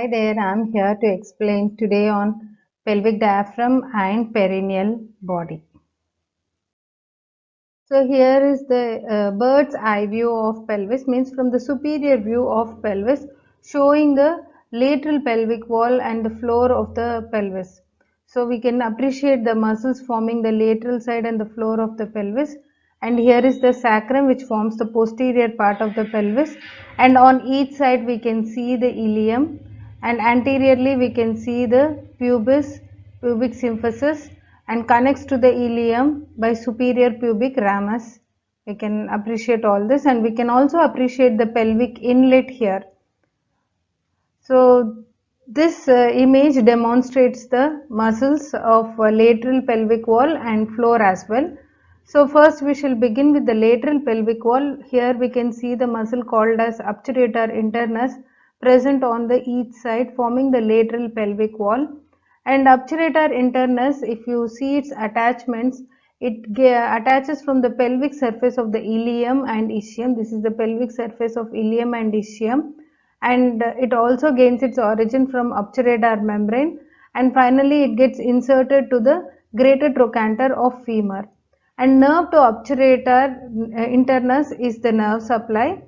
Hi there, I'm here to explain today on pelvic diaphragm and perineal body. So here is the bird's eye view of pelvis, means from the superior view of pelvis, showing the lateral pelvic wall and the floor of the pelvis. So we can appreciate the muscles forming the lateral side and the floor of the pelvis. And here is the sacrum, which forms the posterior part of the pelvis. And on each side we can see the ilium, and anteriorly we can see the pubis, pubic symphysis, and connects to the ilium by superior pubic ramus. We can appreciate all this, and we can also appreciate the pelvic inlet here. So this image demonstrates the muscles of lateral pelvic wall and floor as well. So first we shall begin with the lateral pelvic wall. Here we can see the muscle called as obturator internus present on the each side, forming the lateral pelvic wall. And obturator internus, if you see its attachments, it attaches from the pelvic surface of the ilium and ischium. This is the pelvic surface of ilium and ischium, and it also gains its origin from obturator membrane, and finally it gets inserted to the greater trochanter of femur. And nerve to obturator internus is the nerve supply,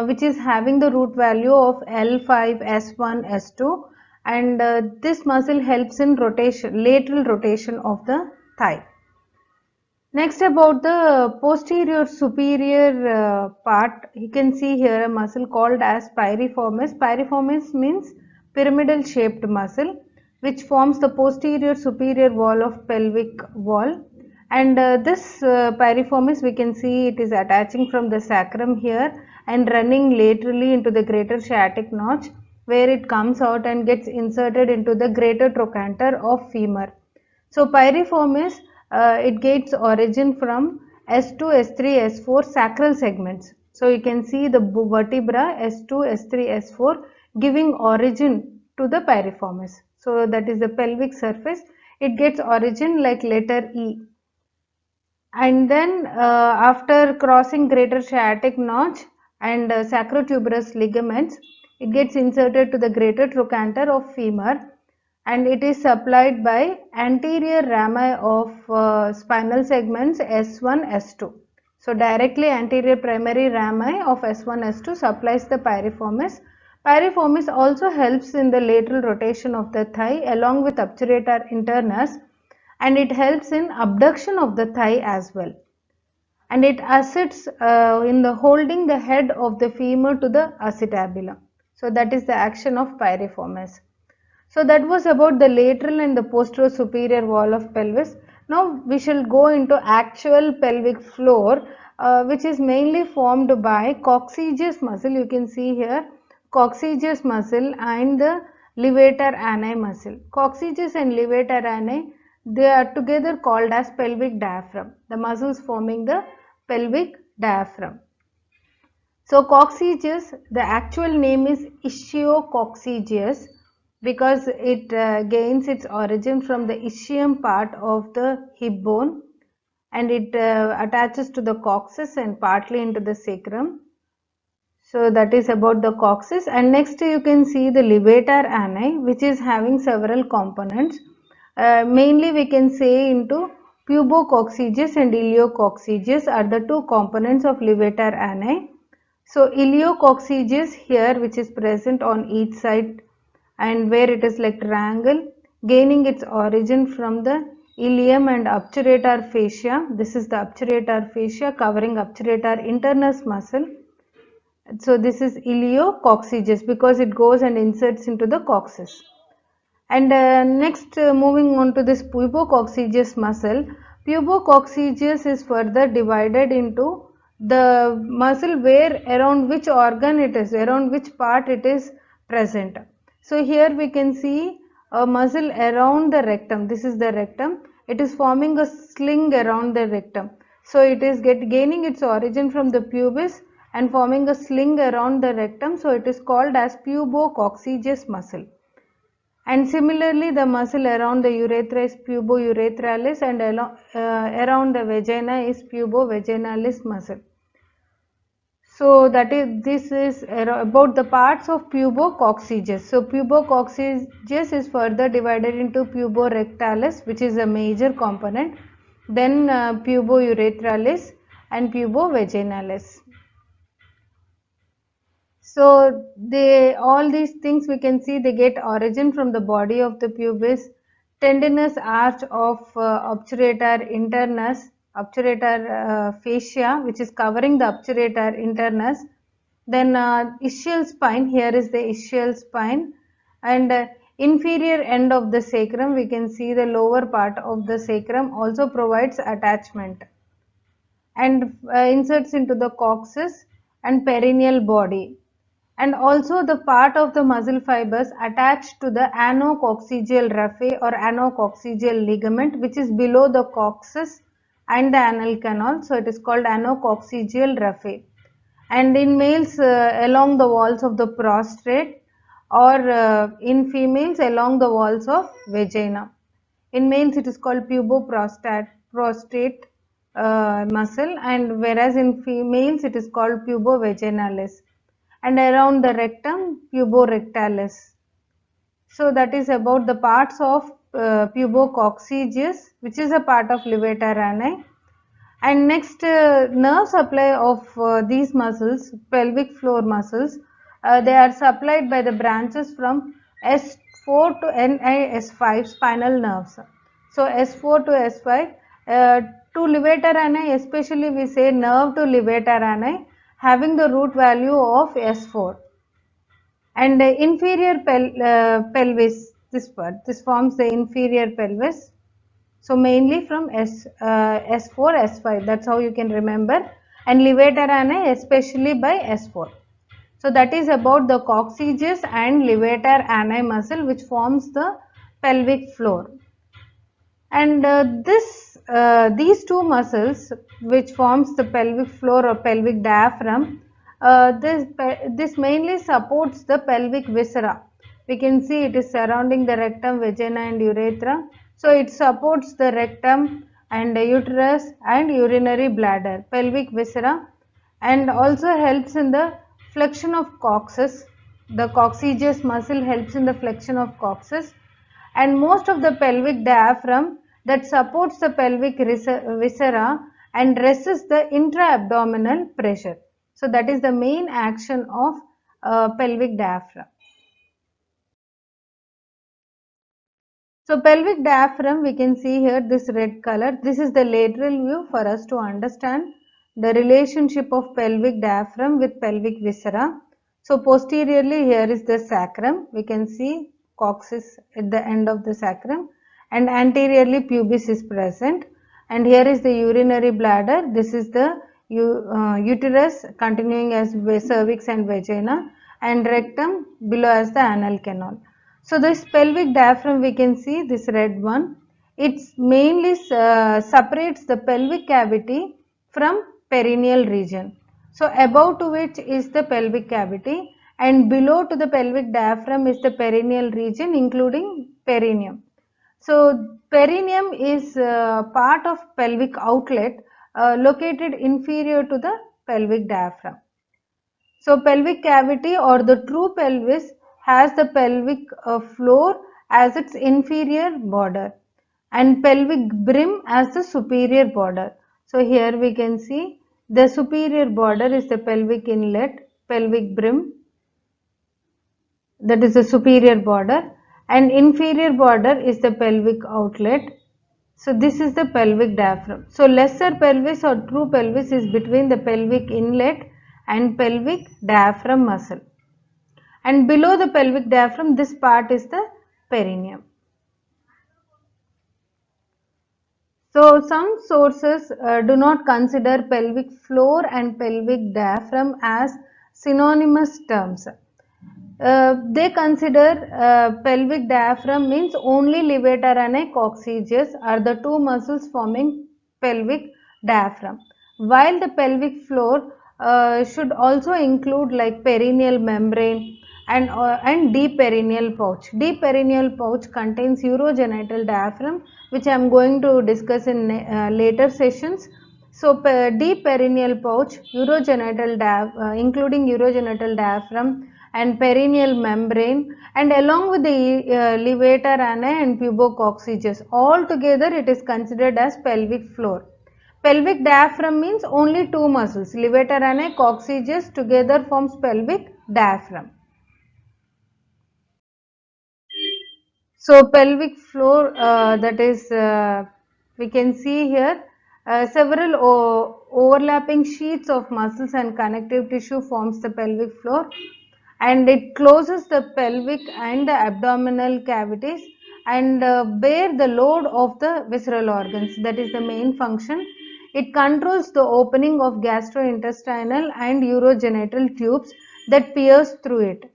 which is having the root value of L5, S1, S2, and this muscle helps in rotation, lateral rotation of the thigh. Next, about the posterior superior part, you can see here a muscle called as piriformis. Piriformis means pyramidal shaped muscle, which forms the posterior superior wall of pelvic wall. And this piriformis, we can see it is attaching from the sacrum here and running laterally into the greater sciatic notch, where it comes out and gets inserted into the greater trochanter of femur. So piriformis, it gets origin from S2, S3, S4 sacral segments. So you can see the vertebra S2, S3, S4 giving origin to the piriformis. So that is the pelvic surface. It gets origin like letter E. And then after crossing greater sciatic notch and sacrotuberous ligaments, it gets inserted to the greater trochanter of femur, and it is supplied by anterior rami of spinal segments S1, S2. So directly anterior primary rami of S1, S2 supplies the piriformis. Piriformis also helps in the lateral rotation of the thigh along with obturator internus, and it helps in abduction of the thigh as well, and it assists in the holding the head of the femur to the acetabulum. So that is the action of piriformis. So that was about the lateral and the posterior superior wall of pelvis. Now we shall go into actual pelvic floor, which is mainly formed by coccygeus muscle. You can see here coccygeus muscle and the levator ani muscle. Coccygeus and levator ani, they are together called as pelvic diaphragm, the muscles forming the pelvic diaphragm. So coccygeus, the actual name is ischio-coccygeus because it gains its origin from the ischium part of the hip bone, and it attaches to the coccyx and partly into the sacrum. So that is about the coccyx. And next you can see the levator ani, which is having several components. Mainly we can say into pubococcygeus and iliococcygeus are the two components of levator ani. So iliococcygeus here, which is present on each side and where it is like triangle, gaining its origin from the ilium and obturator fascia. This is the obturator fascia covering obturator internus muscle. So this is iliococcygeus because it goes and inserts into the coccyx. And next moving on to this pubococcygeus muscle. Pubococcygeus is further divided into the muscle where around which organ it is, around which part it is present. So here we can see a muscle around the rectum. This is the rectum. It is forming a sling around the rectum. So it is gaining its origin from the pubis and forming a sling around the rectum. So it is called as pubococcygeus muscle. And similarly, the muscle around the urethra is pubourethralis, and around the vagina is pubovaginalis muscle. So this is about the parts of pubococcygis. So pubococcygis is further divided into puborectalis, which is a major component, then pubourethralis and pubovaginalis. So all these things we can see they get origin from the body of the pubis, tendinous arch of obturator internus, obturator fascia, which is covering the obturator internus. Then ischial spine, here is the ischial spine, and inferior end of the sacrum, we can see the lower part of the sacrum also provides attachment and inserts into the coccyx and perineal body, and also the part of the muscle fibers attached to the anococcygeal raphe or anococcygeal ligament, which is below the coccyx and the anal canal. So it is called anococcygeal raphe. And in males along the walls of the prostate, or in females along the walls of vagina. In males it is called prostate muscle, and whereas in females it is called pubovaginalis, and around the rectum puborectalis. So that is about the parts of pubococcygis, which is a part of levator ani. And next, nerve supply of these muscles, pelvic floor muscles, they are supplied by the branches from S4 to NIS5 spinal nerves. So S4 to S5, to levator ani, especially we say nerve to levator ani, having the root value of S4. And inferior pelvis, this part, this forms the inferior pelvis. So mainly from S4, S5, that's how you can remember, and levator ani especially by S4. So that is about the coccygis and levator ani muscle, which forms the pelvic floor. And these two muscles which forms the pelvic floor or pelvic diaphragm, this mainly supports the pelvic viscera. We can see it is surrounding the rectum, vagina and urethra. So it supports the rectum and the uterus and urinary bladder, pelvic viscera, and also helps in the flexion of coccyx. The coccygis muscle helps in the flexion of coccyx, and most of the pelvic diaphragm that supports the pelvic viscera and resists the intra-abdominal pressure. So that is the main action of pelvic diaphragm. So pelvic diaphragm, we can see here this red color. This is the lateral view for us to understand the relationship of pelvic diaphragm with pelvic viscera. So posteriorly here is the sacrum. We can see coccyx at the end of the sacrum, and anteriorly pubis is present, and here is the urinary bladder. This is the uterus continuing as cervix and vagina, and rectum below as the anal canal. So this pelvic diaphragm, we can see this red one, it mainly separates the pelvic cavity from perineal region. So above to which is the pelvic cavity, and below to the pelvic diaphragm is the perineal region including perineum. So perineum is part of pelvic outlet located inferior to the pelvic diaphragm. So pelvic cavity or the true pelvis has the pelvic floor as its inferior border, and pelvic brim as the superior border. So here we can see the superior border is the pelvic inlet, pelvic brim, that is the superior border, and inferior border is the pelvic outlet. So this is the pelvic diaphragm. So lesser pelvis or true pelvis is between the pelvic inlet and pelvic diaphragm muscle. And below the pelvic diaphragm, this part is the perineum. So some sources do not consider pelvic floor and pelvic diaphragm as synonymous terms. They consider pelvic diaphragm means only levator ani coccygis are the two muscles forming pelvic diaphragm, while the pelvic floor should also include like perineal membrane and deep perineal pouch. Deep perineal pouch contains urogenital diaphragm, which I am going to discuss in later sessions. So deep perineal pouch, including urogenital diaphragm and perineal membrane, and along with the levator ani and pubococcygis. All together it is considered as pelvic floor. Pelvic diaphragm means only two muscles, levator ani, coccygis together forms pelvic diaphragm. So pelvic floor, that is, we can see here several overlapping sheets of muscles and connective tissue forms the pelvic floor, and it closes the pelvic and the abdominal cavities and bear the load of the visceral organs. That is the main function. It controls the opening of gastrointestinal and urogenital tubes that pierce through it,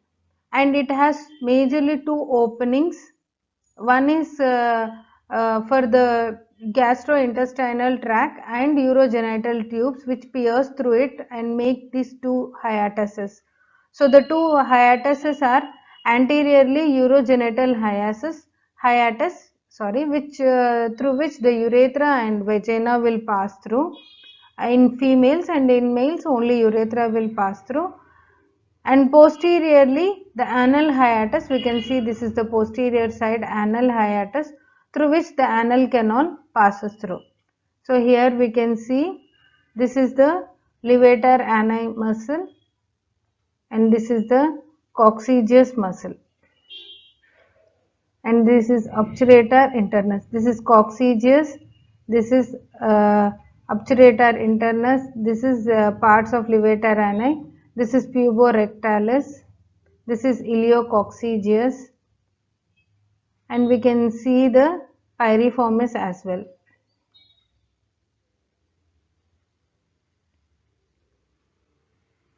and it has majorly two openings. One is for the gastrointestinal tract and urogenital tubes which pierce through it and make these two hiatuses. So the two hiatuses are anteriorly urogenital hiatus, which through which the urethra and vagina will pass through. In females, and in males only urethra will pass through. And posteriorly the anal hiatus, we can see this is the posterior side anal hiatus through which the anal canal passes through. So here we can see this is the levator ani muscle and this is the coccygis muscle, and this is obturator internus. This is coccygis, this is obturator internus, this is parts of levator ani, this is puborectalis, this is iliococcygeus, and we can see the piriformis as well.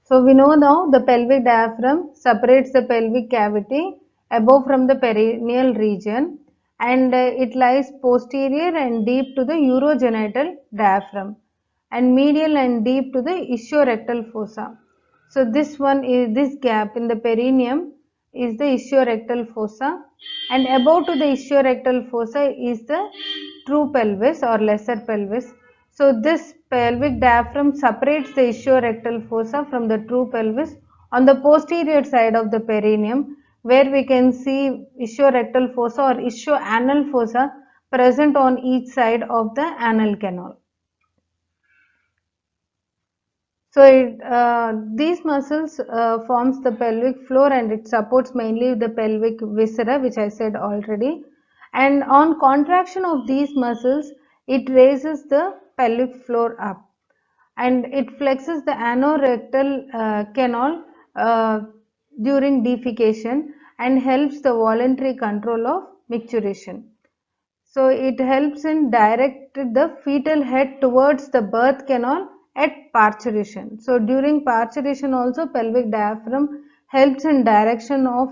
So we know now the pelvic diaphragm separates the pelvic cavity above from the perineal region, and it lies posterior and deep to the urogenital diaphragm and medial and deep to the ischiorectal fossa. So this one is this gap in the perineum is the ischiorectal fossa, and above to the ischiorectal fossa is the true pelvis or lesser pelvis. So this pelvic diaphragm separates the ischiorectal fossa from the true pelvis on the posterior side of the perineum, where we can see ischiorectal fossa or ischioanal fossa present on each side of the anal canal. So these muscles forms the pelvic floor, and it supports mainly the pelvic viscera, which I said already. And on contraction of these muscles, it raises the pelvic floor up, and it flexes the anorectal canal during defecation and helps the voluntary control of micturition. So it helps in direct the fetal head towards the birth canal at parturition. So during parturition also pelvic diaphragm helps in direction of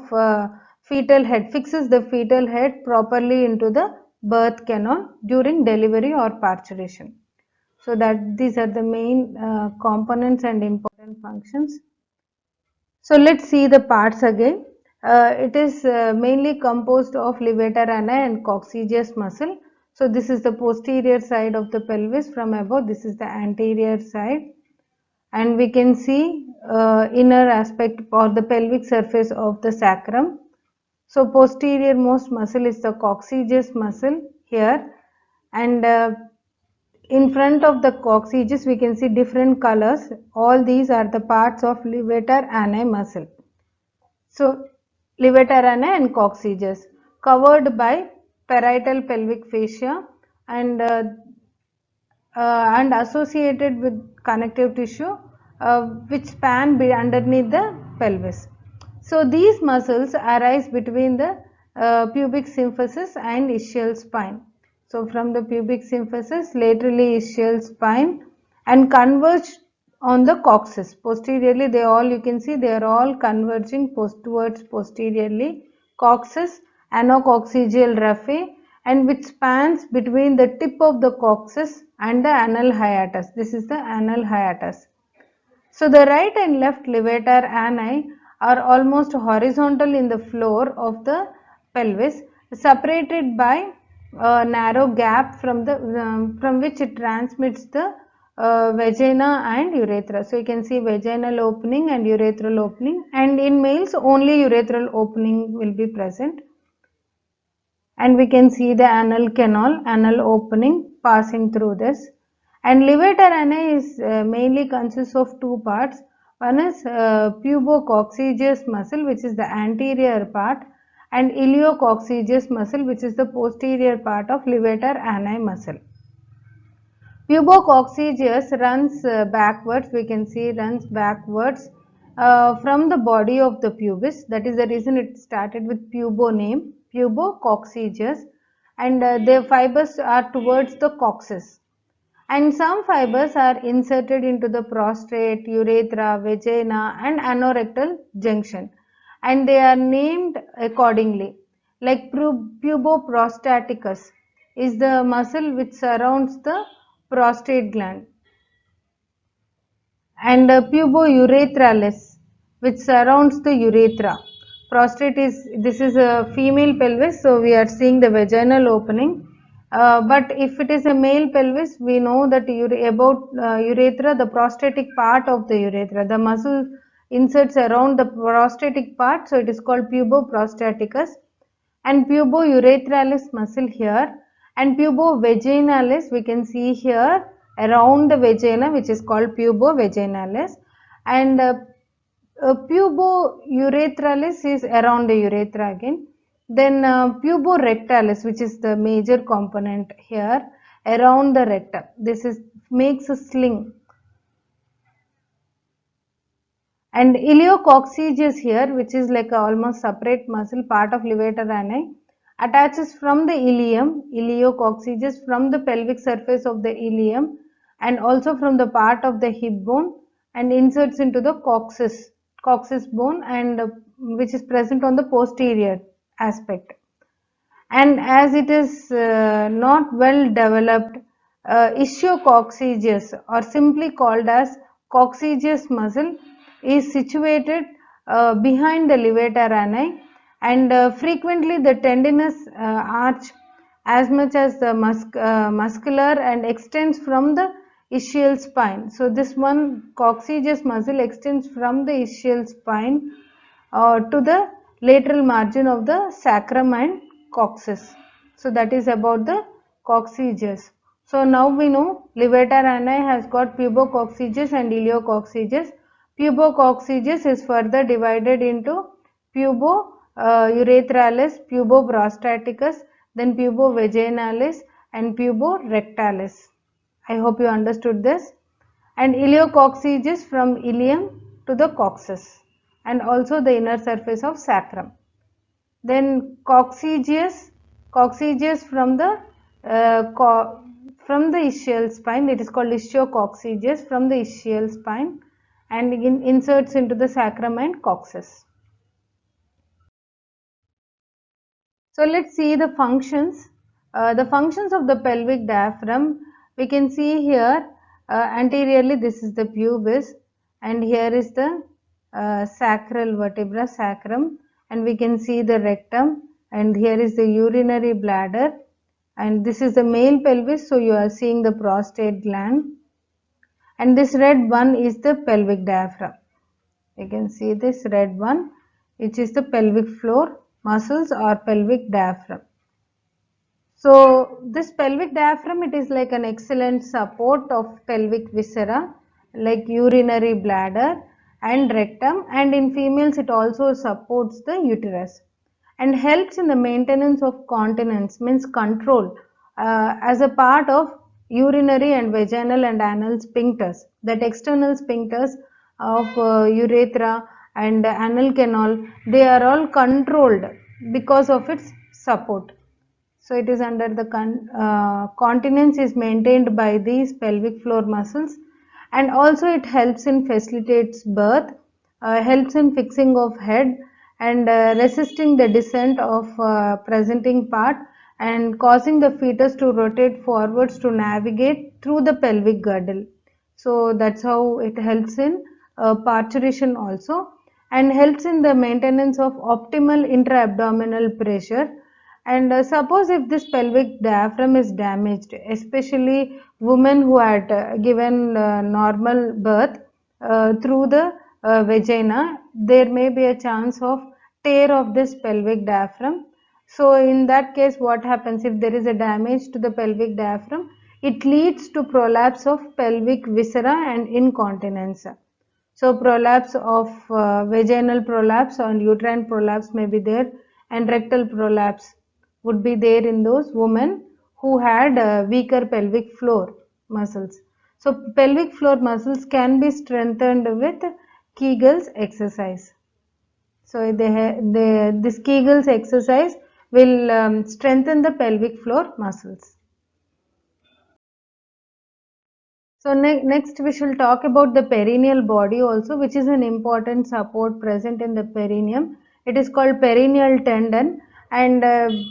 fetal head, fixes the fetal head properly into the birth canal during delivery or parturition. So that these are the main components and important functions. So let's see the parts again. It is mainly composed of levator ani and coccygis muscle. So this is the posterior side of the pelvis from above. This is the anterior side, and we can see inner aspect or the pelvic surface of the sacrum. So posterior most muscle is the coccygis muscle here, and in front of the coccygis we can see different colors. All these are the parts of levator ani muscle. So levator ani and coccygis covered by parietal pelvic fascia and associated with connective tissue which span underneath the pelvis. So these muscles arise between the pubic symphysis and ischial spine. So from the pubic symphysis, laterally ischial spine, and converge on the coccyx. Posteriorly, they all, you can see they are all converging towards posteriorly. Coccyx, anococcygeal raphe, and which spans between the tip of the coccyx and the anal hiatus. This is the anal hiatus. So the right and left levator ani are almost horizontal in the floor of the pelvis, separated by a narrow gap from which it transmits the vagina and urethra. So you can see vaginal opening and urethral opening, and in males only urethral opening will be present. And we can see the anal canal, anal opening passing through this. And levator ani is mainly consists of two parts. One is pubococcygeus muscle, which is the anterior part, and iliococcygeus muscle, which is the posterior part of levator ani muscle. Pubococcygeus runs backwards, we can see runs backwards from the body of the pubis. That is the reason it started with pubo name, pubococcygeus, and their fibers are towards the coccyx. And some fibers are inserted into the prostate, urethra, vagina and anorectal junction, and they are named accordingly. Like puboprostaticus is the muscle which surrounds the prostate gland, and pubourethralis which surrounds the urethra. Prostate is, this is a female pelvis, so we are seeing the vaginal opening. But if it is a male pelvis, we know that about urethra, the prostatic part of the urethra, the muscle inserts around the prostatic part, so it is called puboprostaticus. And pubourethralis muscle here, and pubovaginalis we can see here around the vagina, which is called pubovaginalis, and pubourethralis is around the urethra again. Then puborectalis, which is the major component here around the rectum. This is makes a sling. And iliococcygeus here, which is like a almost separate muscle part of levator ani, attaches from the ilium, iliococcygeus, from the pelvic surface of the ilium and also from the part of the hip bone, and inserts into the coccyx bone, and which is present on the posterior aspect. And as it is not well developed, ischio-coccygeus, or simply called as coccygeus muscle, is situated behind the levator ani, and frequently the tendinous arch as much as the muscular and extends from the ischial spine. So this one coccygeus muscle extends from the ischial spine to the lateral margin of the sacrum and coccyx. So that is about the coccygeus. So now we know levator ani has got pubococcygeus and iliococcygeus. Pubococcygeus is further divided into pubourethralis, puboprostaticus, then pubovaginalis and puborectalis. I hope you understood this. And iliococcygeus from ilium to the coccyx, and also the inner surface of sacrum. Then coccygeus from the ischial spine, it is called ischio-coccygeus, from the ischial spine, and inserts into the sacrum and coccyx. So let's see the functions. The functions of the pelvic diaphragm, we can see here anteriorly this is the pubis, and here is the sacral vertebra, sacrum, and we can see the rectum, and here is the urinary bladder, and this is the male pelvis, so you are seeing the prostate gland, and this red one is the pelvic diaphragm. You can see this red one, which is the pelvic floor muscles or pelvic diaphragm. So this pelvic diaphragm, it is like an excellent support of pelvic viscera like urinary bladder and rectum, and in females it also supports the uterus and helps in the maintenance of continence, means control, as a part of urinary and vaginal and anal sphincters. That external sphincters of urethra and anal canal, they are all controlled because of its support. So it is under the continence is maintained by these pelvic floor muscles, and also it helps in facilitates birth, helps in fixing of head, and resisting the descent of presenting part, and causing the fetus to rotate forwards to navigate through the pelvic girdle. So that's how it helps in parturition also, and helps in the maintenance of optimal intra-abdominal pressure, And suppose if this pelvic diaphragm is damaged, especially women who had given normal birth through the vagina, there may be a chance of tear of this pelvic diaphragm. So in that case, what happens if there is a damage to the pelvic diaphragm? It leads to prolapse of pelvic viscera and incontinence. So prolapse of vaginal prolapse and uterine prolapse may be there, and rectal prolapse would be there in those women who had weaker pelvic floor muscles. So pelvic floor muscles can be strengthened with Kegel's exercise. So this Kegel's exercise will strengthen the pelvic floor muscles. So next we shall talk about the perineal body also, which is an important support present in the perineum. It is called perineal tendon, and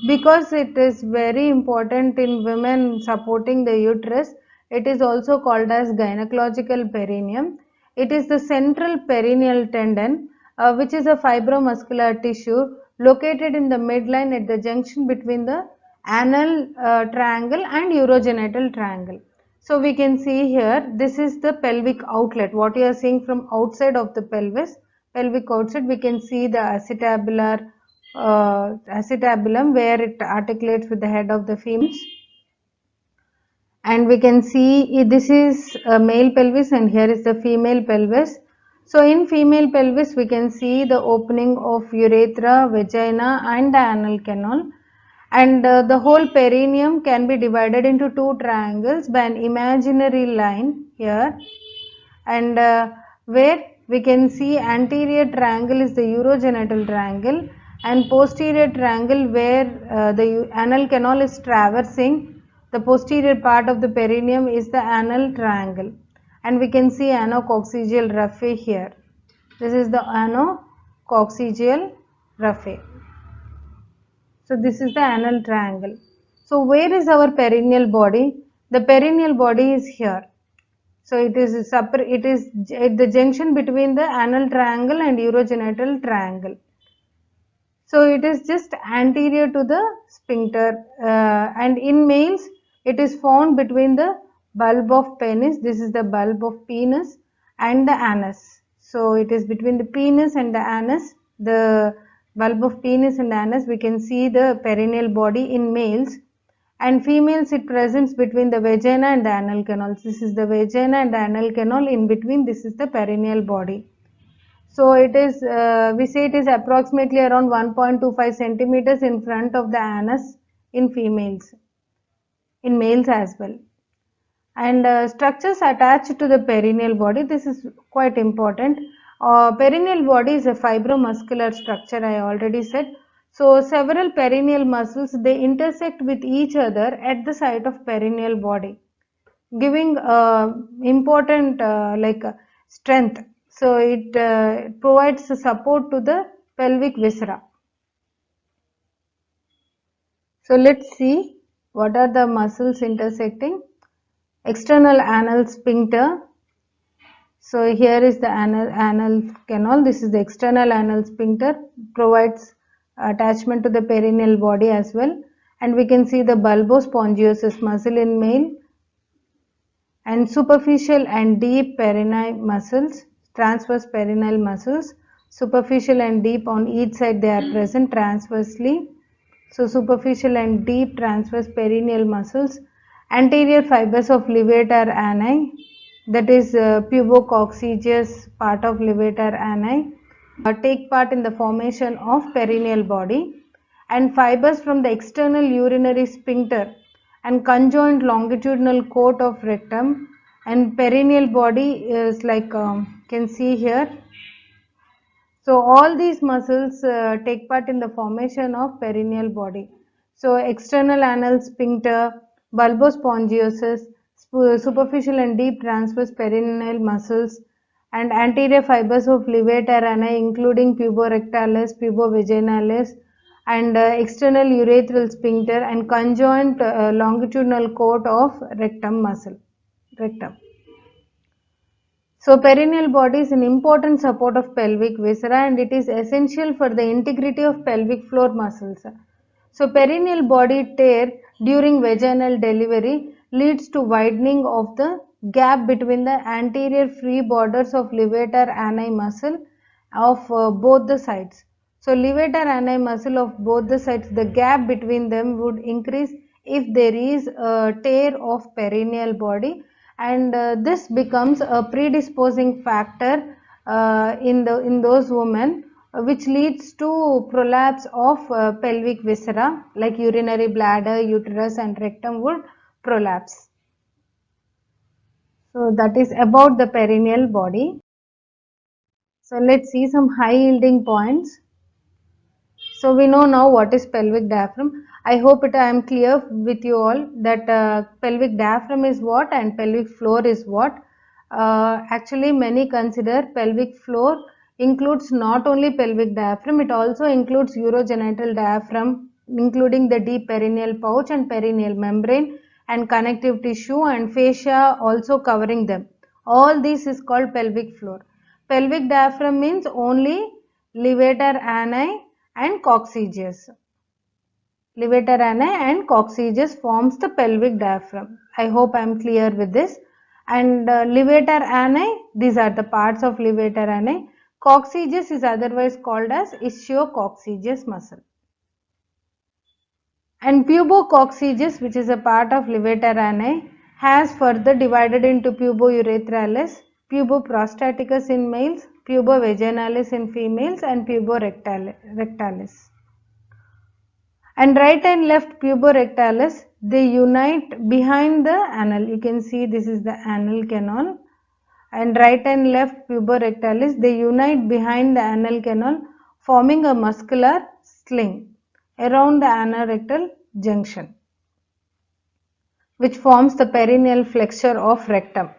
because it is very important in women supporting the uterus, it is also called as gynecological perineum. It is the central perineal tendon, which is a fibromuscular tissue located in the midline at the junction between the anal triangle and urogenital triangle. So we can see here, this is the pelvic outlet. What you are seeing from outside of the pelvis, pelvic outside, we can see the acetabulum where it articulates with the head of the femurs. And we can see this is a male pelvis and here is the female pelvis. So in female pelvis, we can see the opening of urethra, vagina and the anal canal. And the whole perineum can be divided into two triangles by an imaginary line here, and where we can see anterior triangle is the urogenital triangle and posterior triangle where the anal canal is traversing the posterior part of the perineum is the anal triangle, and we can see anococcygeal raphe here. This is the anococcygeal raphe. So this is the anal triangle. So where is our perineal body? The perineal body is here. So it is at the junction between the anal triangle and urogenital triangle. So it is just anterior to the sphincter, and in males it is found between the bulb of penis. This is the bulb of penis and the anus. So it is between the penis and the anus, the bulb of penis and anus. We can see the perineal body in males, and females it presents between the vagina and the anal canal. This is the vagina and the anal canal. In between, this is the perineal body. So it is, we say it is approximately around 1.25 centimeters in front of the anus in females, in males as well. And structures attached to the perineal body, this is quite important. Perineal body is a fibromuscular structure, I already said. So several perineal muscles, they intersect with each other at the site of perineal body, giving important strength. So it provides support to the pelvic viscera. So let's see what are the muscles intersecting. External anal sphincter. So here is the anal canal. This is the external anal sphincter, provides attachment to the perineal body as well. And we can see the bulbospongiosus muscle in male, and superficial and deep perineal muscles, transverse perineal muscles, superficial and deep on each side, they are present transversely. So superficial and deep transverse perineal muscles, anterior fibers of levator ani, that is pubococcygeus part of levator ani, take part in the formation of perineal body, and fibers from the external urinary sphincter and conjoint longitudinal coat of rectum, and perineal body is like can see here. So all these muscles take part in the formation of perineal body. So external anal sphincter, bulbospongiosus, superficial and deep transverse perineal muscles, and anterior fibers of levator ani including puborectalis, pubovaginalis, and external urethral sphincter, and conjoint longitudinal coat of rectum muscle, rectum. So perineal body is an important support of pelvic viscera, and it is essential for the integrity of pelvic floor muscles. So perineal body tear during vaginal delivery leads to widening of the gap between the anterior free borders of levator ani muscle of both the sides. So levator ani muscle of both the sides, the gap between them would increase if there is a tear of perineal body, and this becomes a predisposing factor in those women, which leads to prolapse of pelvic viscera like urinary bladder, uterus and rectum would prolapse. So that is about the perineal body. So let's see some high yielding points. So we know now what is pelvic diaphragm. I hope I am clear with you all that pelvic diaphragm is what and pelvic floor is what. Actually many consider pelvic floor includes not only pelvic diaphragm, it also includes urogenital diaphragm, including the deep perineal pouch and perineal membrane and connective tissue and fascia also covering them. All this is called pelvic floor. Pelvic diaphragm means only levator ani and coccygeus. Levator ani and coccygeus forms the pelvic diaphragm. I hope I am clear with this. And levator ani, these are the parts of levator ani. Coccygeus is otherwise called as ischio-coccygeus muscle. And pubococcygeus, which is a part of levator ani, has further divided into pubourethralis, puboprostaticus in males, pubovaginalis in females, and puborectalis. And right and left puborectalis, they unite behind the anal. You can see this is the anal canal. And right and left puborectalis, they unite behind the anal canal, forming a muscular sling around the anorectal junction, which forms the perineal flexure of rectum.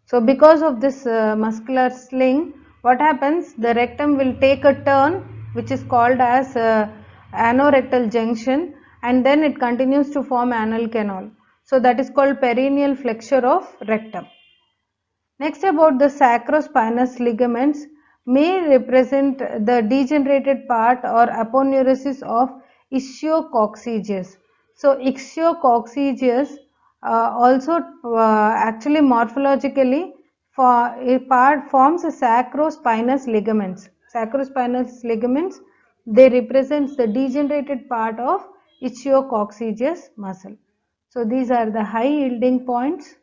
So because of this muscular sling, what happens? The rectum will take a turn, which is called as anorectal junction, and then it continues to form anal canal. So that is called perineal flexure of rectum. Next, about the sacrospinous ligaments may represent the degenerated part or aponeurosis of ischio-coccygeus. So ischio-coccygeus also actually morphologically forms a sacrospinous ligaments. Sacrospinous ligaments, they represent the degenerated part of ischio-coccygeus muscle. So these are the high yielding points.